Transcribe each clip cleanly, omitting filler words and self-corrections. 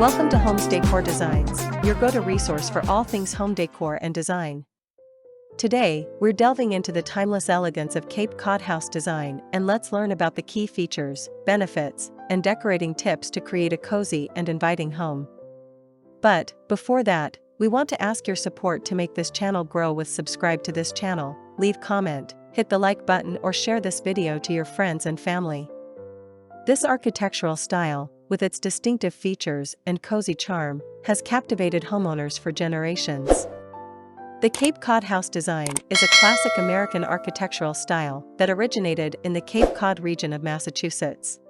Welcome to Homes Decor Designs, your go-to resource for all things home decor and design. Today, we're delving into the timeless elegance of Cape Cod house design, and let's learn about the key features, benefits, and decorating tips to create a cozy and inviting home. But, before that, we want to ask your support to make this channel grow. Subscribe to this channel, leave comment, hit the like button, or share this video to your friends and family. This architectural style, with its distinctive features and cozy charm, has captivated homeowners for generations. The Cape Cod house design is a classic American architectural style that originated in the Cape Cod region of Massachusetts.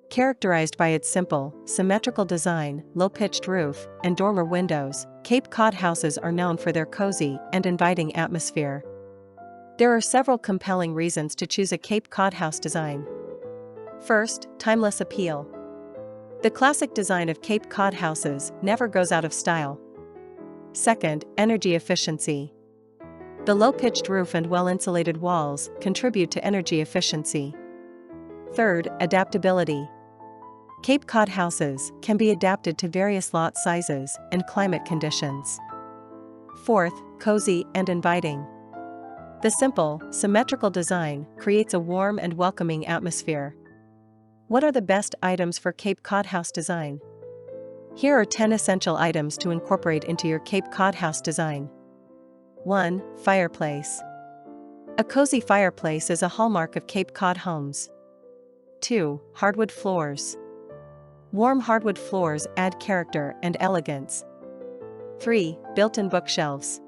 Characterized by its simple, symmetrical design, low-pitched roof, and dormer windows, Cape Cod houses are known for their cozy and inviting atmosphere. There are several compelling reasons to choose a Cape Cod house design. First, timeless appeal. The classic design of Cape Cod houses never goes out of style. Second, energy efficiency. The low-pitched roof and well-insulated walls contribute to energy efficiency. Third, adaptability. Cape Cod houses can be adapted to various lot sizes and climate conditions. Fourth, cozy and inviting. The simple, symmetrical design creates a warm and welcoming atmosphere. What are the best items for Cape Cod house design? Here are 10 essential items to incorporate into your Cape Cod house design. 1. Fireplace. A cozy fireplace is a hallmark of Cape Cod homes. 2. Hardwood floors. Warm hardwood floors add character and elegance. 3. Built-in bookshelves.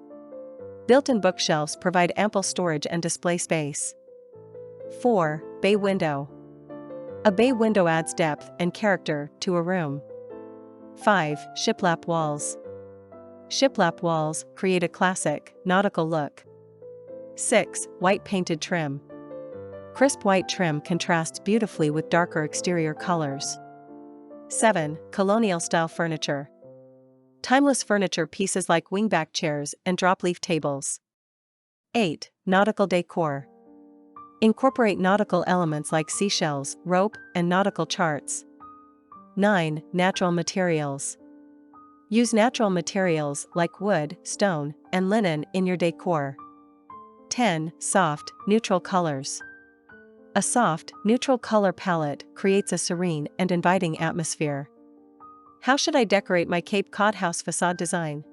Built-in bookshelves provide ample storage and display space. 4. Bay window. A bay window adds depth and character to a room. 5. Shiplap walls. Shiplap walls create a classic, nautical look. 6. White painted trim. Crisp white trim contrasts beautifully with darker exterior colors. 7. Colonial-style furniture. Timeless furniture pieces like wingback chairs and drop-leaf tables. 8. Nautical decor. Incorporate nautical elements like seashells, rope, and nautical charts. 9. Natural materials. Use natural materials like wood, stone, and linen in your decor. 10. Soft, neutral colors. A soft, neutral color palette creates a serene and inviting atmosphere. How should I decorate my Cape Cod house facade design?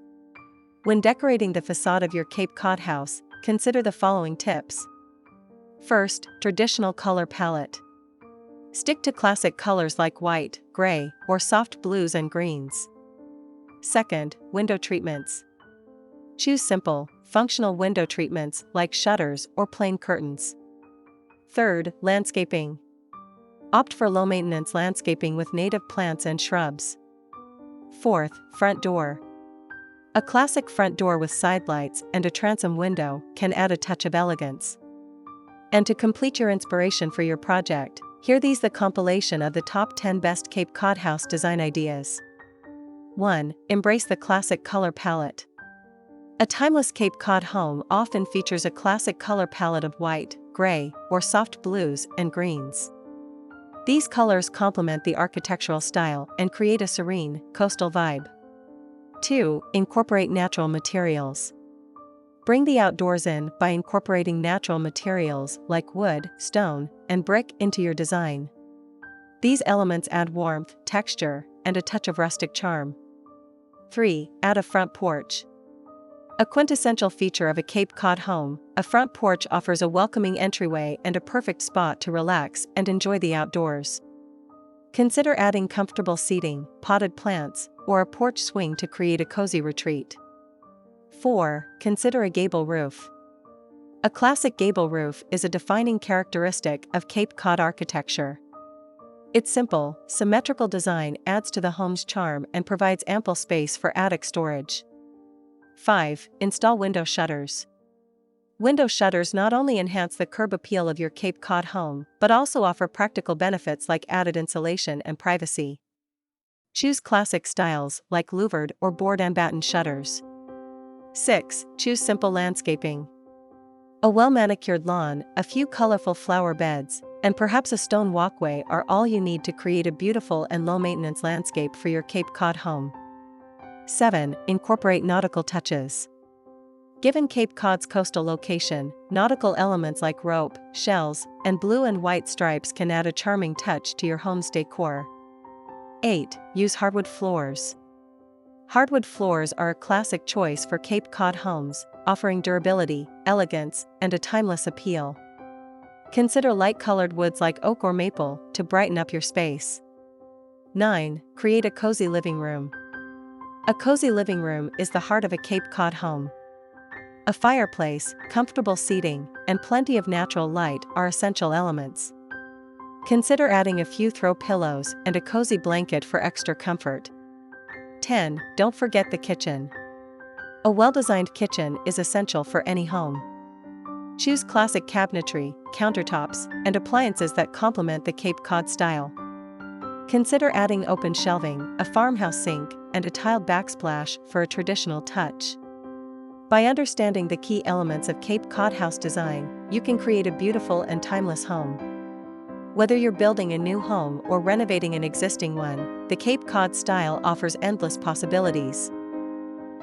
When decorating the facade of your Cape Cod house, consider the following tips. First, traditional color palette. Stick to classic colors like white, gray, or soft blues and greens. Second, window treatments. Choose simple, functional window treatments like shutters or plain curtains. Third, landscaping. Opt for low-maintenance landscaping with native plants and shrubs. Fourth, front door. A classic front door with side lights and a transom window can add a touch of elegance. And to complete your inspiration for your project, hear these: the compilation of the top 10 best Cape Cod house design ideas. 1. Embrace the classic color palette. A timeless Cape Cod home often features a classic color palette of white, gray, or soft blues and greens. These colors complement the architectural style and create a serene, coastal vibe. 2. Incorporate natural materials. Bring the outdoors in by incorporating natural materials like wood, stone, and brick into your design. These elements add warmth, texture, and a touch of rustic charm. 3. Add a front porch. A quintessential feature of a Cape Cod home, a front porch offers a welcoming entryway and a perfect spot to relax and enjoy the outdoors. Consider adding comfortable seating, potted plants, or a porch swing to create a cozy retreat. 4. Consider a gable roof. A classic gable roof is a defining characteristic of Cape Cod architecture. Its simple, symmetrical design adds to the home's charm and provides ample space for attic storage. 5. Install window shutters. Window shutters not only enhance the curb appeal of your Cape Cod home, but also offer practical benefits like added insulation and privacy. Choose classic styles like louvered or board and batten shutters. 6. Choose simple landscaping. A well-manicured lawn, a few colorful flower beds, and perhaps a stone walkway are all you need to create a beautiful and low-maintenance landscape for your Cape Cod home. 7. Incorporate nautical touches. Given Cape Cod's coastal location, nautical elements like rope, shells, and blue and white stripes can add a charming touch to your home's decor. 8. Use hardwood floors. Hardwood floors are a classic choice for Cape Cod homes, offering durability, elegance, and a timeless appeal. Consider light-colored woods like oak or maple to brighten up your space. 9. Create a cozy living room. A cozy living room is the heart of a Cape Cod home. A fireplace, comfortable seating, and plenty of natural light are essential elements. Consider adding a few throw pillows and a cozy blanket for extra comfort. 10. Don't forget the kitchen. A well-designed kitchen is essential for any home. Choose classic cabinetry, countertops, and appliances that complement the Cape Cod style. Consider adding open shelving, a farmhouse sink, and a tiled backsplash for a traditional touch. By understanding the key elements of Cape Cod house design, you can create a beautiful and timeless home. Whether you're building a new home or renovating an existing one, the Cape Cod style offers endless possibilities.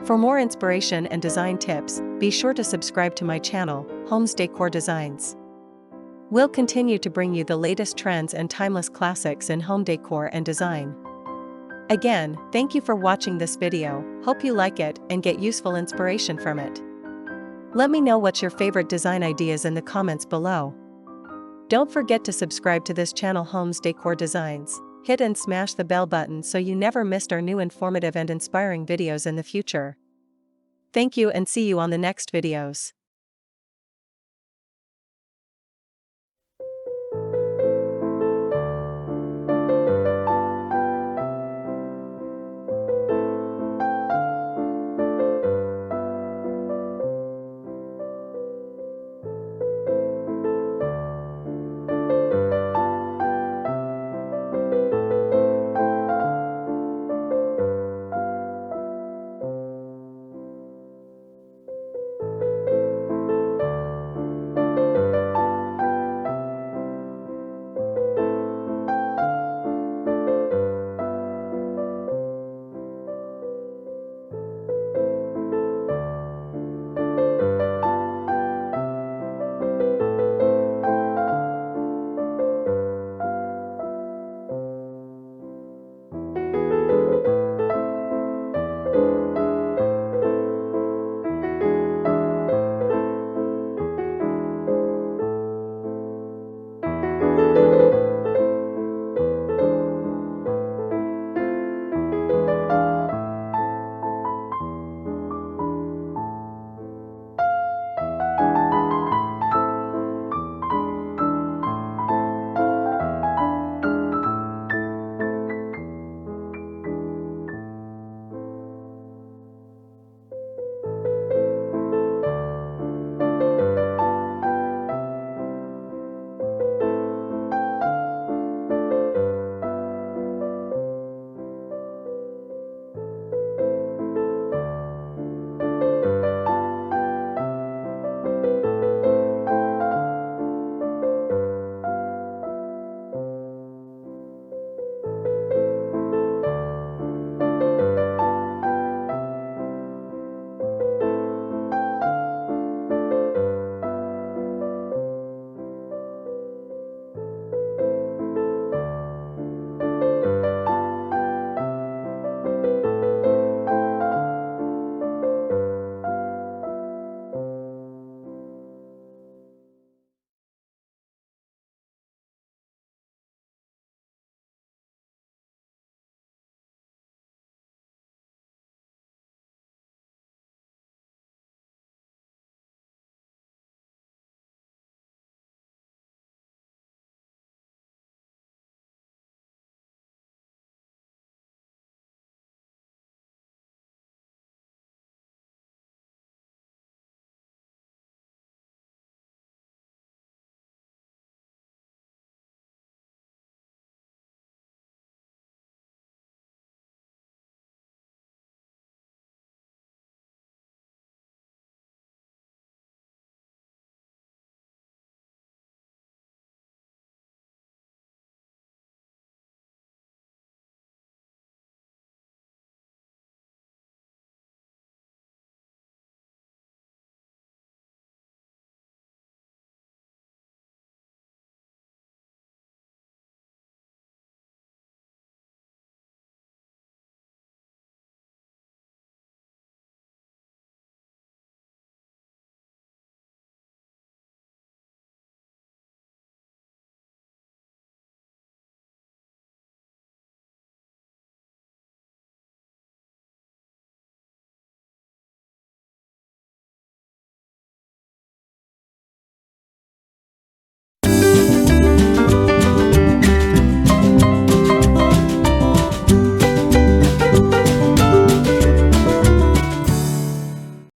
For more inspiration and design tips, be sure to subscribe to my channel, Homes Decor Designs. We'll continue to bring you the latest trends and timeless classics in home decor and design. Again, thank you for watching this video, hope you like it and get useful inspiration from it. Let me know what's your favorite design ideas in the comments below. Don't forget to subscribe to this channel Homes Decor Designs. Hit and smash the bell button so you never missed our new informative and inspiring videos in the future. Thank you and see you on the next videos.